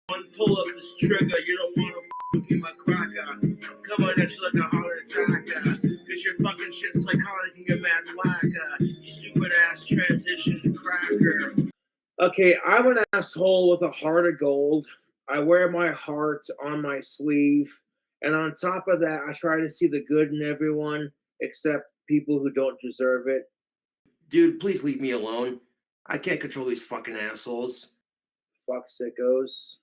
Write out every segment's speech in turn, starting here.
One pull of this trigger, you don't want to with me, my cracker. Come on, at you like a heart attack. Cause your fucking shit's psychotic and you're mad whack. You stupid ass transition cracker. Okay, I'm an asshole with a heart of gold. I wear my heart on my sleeve. And on top of that, I try to see the good in everyone except people who don't deserve it. Dude, please leave me alone. I can't control these fucking assholes. Fuck sickos.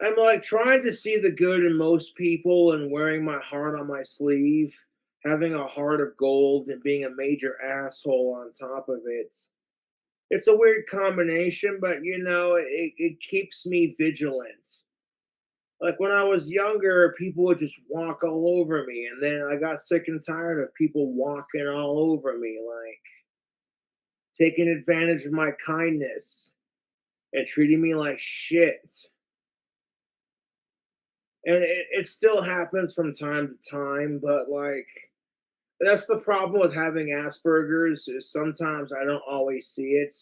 I'm like trying to see the good in most people and wearing my heart on my sleeve, having a heart of gold and being a major asshole on top of it. It's a weird combination, but you know, it keeps me vigilant. Like when I was younger, people would just walk all over me, and then I got sick and tired of people walking all over me, like taking advantage of my kindness and treating me like shit. And it still happens from time to time, but like that's the problem with having Asperger's is sometimes I don't always see it.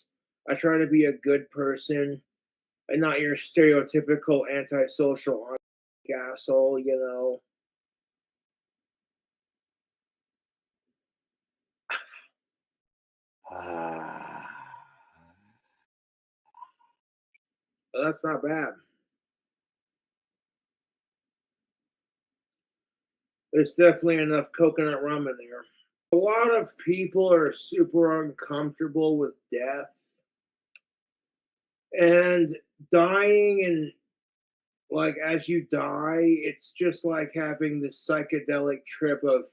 I try to be a good person and not your stereotypical antisocial asshole, you know. Ah, that's not bad. There's definitely enough coconut rum in there. A lot of people are super uncomfortable with death and dying, and like as you die, it's just like having this psychedelic trip of,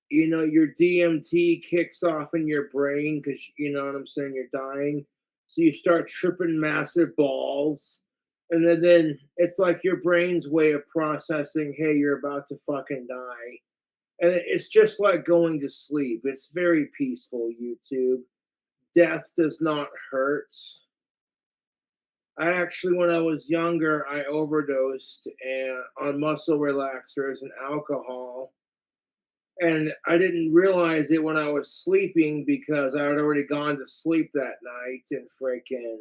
you know, your DMT kicks off in your brain because you know what I'm saying, you're dying. So you start tripping massive balls. And then it's like your brain's way of processing, hey, you're about to fucking die. And it's just like going to sleep. It's very peaceful, YouTube. Death does not hurt. I actually, when I was younger, I overdosed and on muscle relaxers and alcohol, and I didn't realize it when I was sleeping because I had already gone to sleep that night and freaking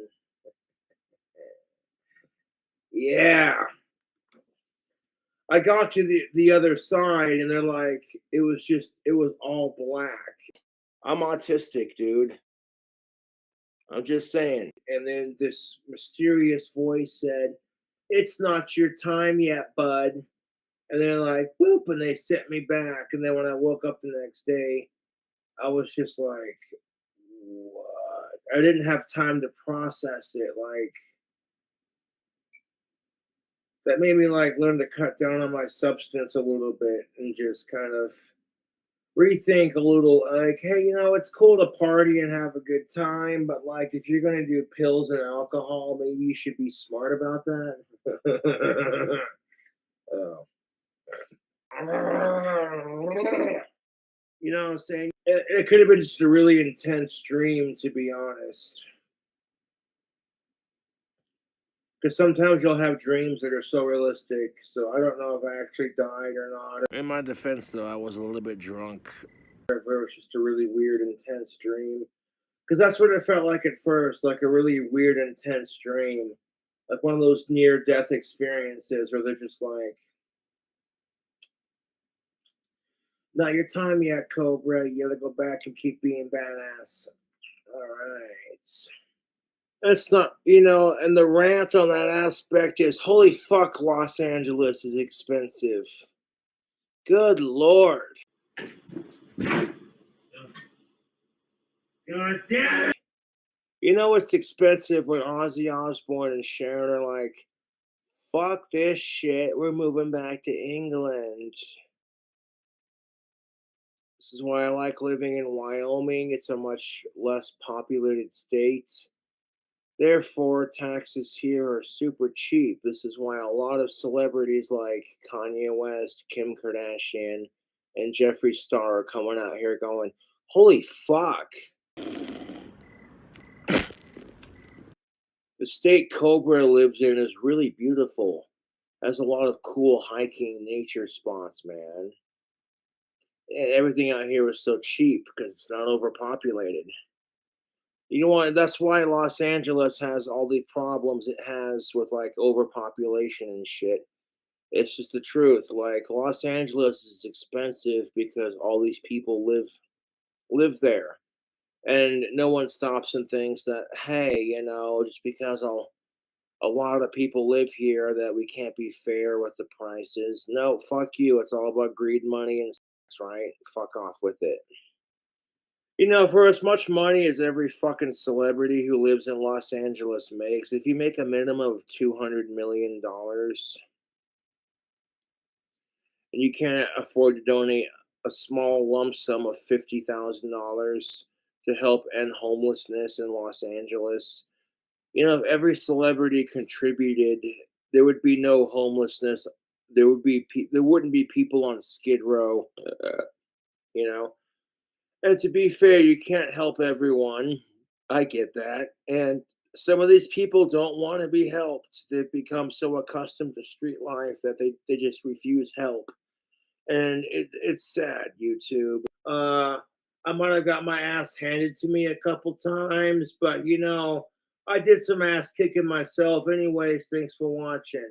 yeah. I got to the other side and they're like, it was all black. I'm autistic, dude. I'm just saying. And then this mysterious voice said, "It's not your time yet, bud." And they're like, "Boop," and they sent me back. And then when I woke up the next day, I was just like, what? I didn't have time to process it. Like that made me like learn to cut down on my substance a little bit and just kind of rethink a little like, hey, you know, it's cool to party and have a good time, but like if you're gonna do pills and alcohol, maybe you should be smart about that. Oh. You know what I'm saying? It could have been just a really intense dream, to be honest. Because sometimes you'll have dreams that are so realistic. So I don't know if I actually died or not. In my defense, though, I was a little bit drunk. It was just a really weird, intense dream. Because that's what it felt like at first, like a really weird, intense dream. Like one of those near death experiences where they're just like, not your time yet, Cobra. You gotta go back and keep being badass. All right. That's not, you know, and the rant on that aspect is holy fuck, Los Angeles is expensive. Good lord. God damn it. You know it's expensive when Ozzy Osbourne and Sharon are like, fuck this shit, we're moving back to England. This is why I like living in Wyoming. It's a much less populated state. Therefore, taxes here are super cheap. This is why a lot of celebrities like Kanye West, Kim Kardashian, and Jeffree Star are coming out here going, holy fuck. The state Cobra lives in is really beautiful. Has a lot of cool hiking nature spots, man. And everything out here is so cheap because it's not overpopulated. You know what? That's why Los Angeles has all the problems it has with like overpopulation and shit. It's just the truth. Like Los Angeles is expensive because all these people live there, and no one stops and thinks that, hey, just because a lot of people live here that we can't be fair with the prices. No, fuck you. It's all about greed, money, and sex, right? Fuck off with it. For as much money as every fucking celebrity who lives in Los Angeles makes, if you make a minimum of $200 million and you can't afford to donate a small lump sum of $50,000 to help end homelessness in Los Angeles, if every celebrity contributed, there would be no homelessness. There wouldn't be people on Skid Row, you know. And to be fair, you can't help everyone. I get that. And some of these people don't want to be helped. They've become so accustomed to street life that they just refuse help. And it's sad, YouTube. I might have got my ass handed to me a couple times, but I did some ass kicking myself. Anyways, thanks for watching.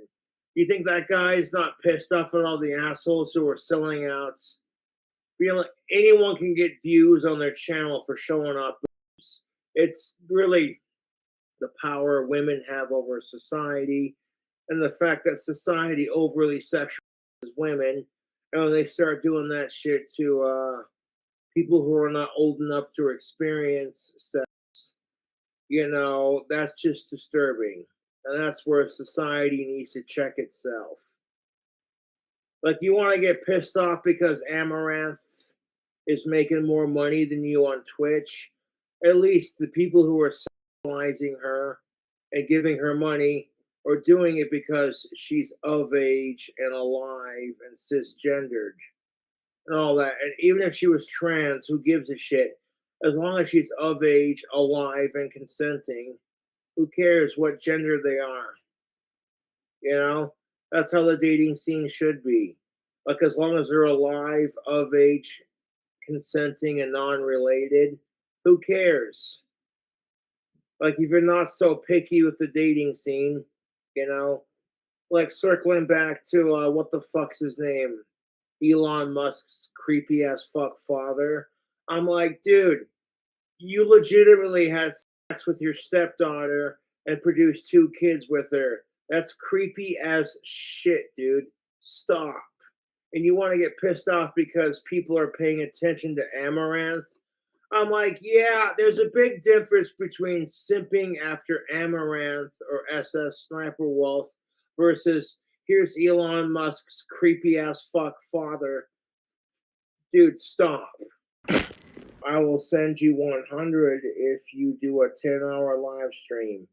You think that guy is not pissed off at all the assholes who are selling out? Like anyone can get views on their channel for showing off boobs. It's really the power women have over society, and the fact that society overly sexualizes women, and when they start doing that shit to people who are not old enough to experience sex, that's just disturbing. And that's where society needs to check itself. Like, you want to get pissed off because Amaranth is making more money than you on Twitch? At least the people who are sexualizing her and giving her money are doing it because she's of age and alive and cisgendered and all that. And even if she was trans, who gives a shit? As long as she's of age, alive, and consenting, who cares what gender they are? That's how the dating scene should be. Like, as long as they're alive, of age, consenting, and non related, who cares? Like, if you're not so picky with the dating scene, you know, like circling back to what the fuck's his name? Elon Musk's creepy ass fuck father. I'm like, dude, you legitimately had sex with your stepdaughter and produced 2 kids with her. That's creepy as shit, dude. Stop. And you want to get pissed off because people are paying attention to Amaranth? I'm like, yeah, there's a big difference between simping after Amaranth or SS Sniper Wolf versus here's Elon Musk's creepy ass fuck father. Dude, stop. I will send you 100 if you do a 10-hour live stream.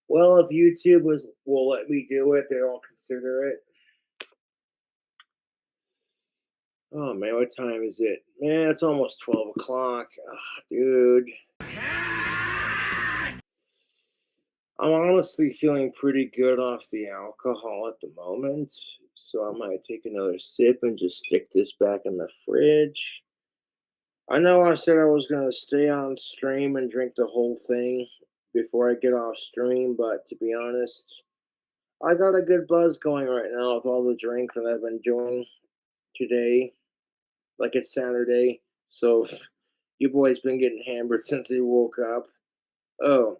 Well, if YouTube will let me do it, then I'll consider it. Oh man, what time is it? Man, it's almost 12 o'clock. Oh, dude. I'm honestly feeling pretty good off the alcohol at the moment, so I might take another sip and just stick this back in the fridge. I know I said I was going to stay on stream and drink the whole thing before I get off stream, but to be honest, I got a good buzz going right now with all the drink that I've been doing today. Like, it's Saturday, so you boys been getting hammered since you woke up. Oh,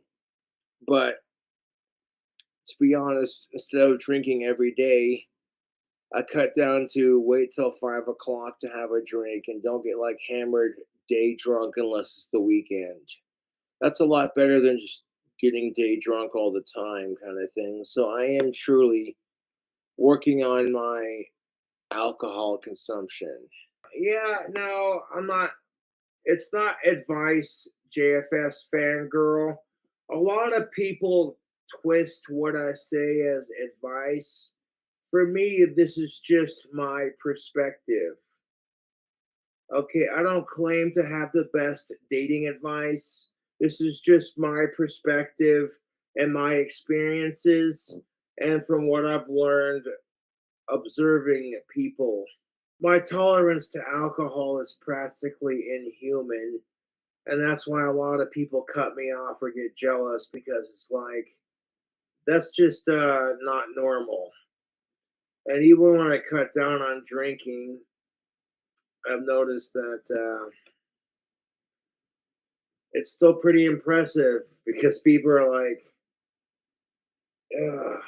but to be honest, instead of drinking every day, I cut down to wait till 5 o'clock to have a drink and don't get like hammered day drunk unless it's the weekend. That's a lot better than just getting day drunk all the time kind of thing. So I am truly working on my alcohol consumption. Yeah, no, I'm not. It's not advice, JFS fangirl. A lot of people twist what I say as advice. For me, this is just my perspective. Okay, I don't claim to have the best dating advice. This is just my perspective and my experiences, and from what I've learned observing people. My tolerance to alcohol is practically inhuman. And that's why a lot of people cut me off or get jealous because it's like, that's just not normal. And even when I cut down on drinking, I've noticed that it's still pretty impressive because people are like, ugh,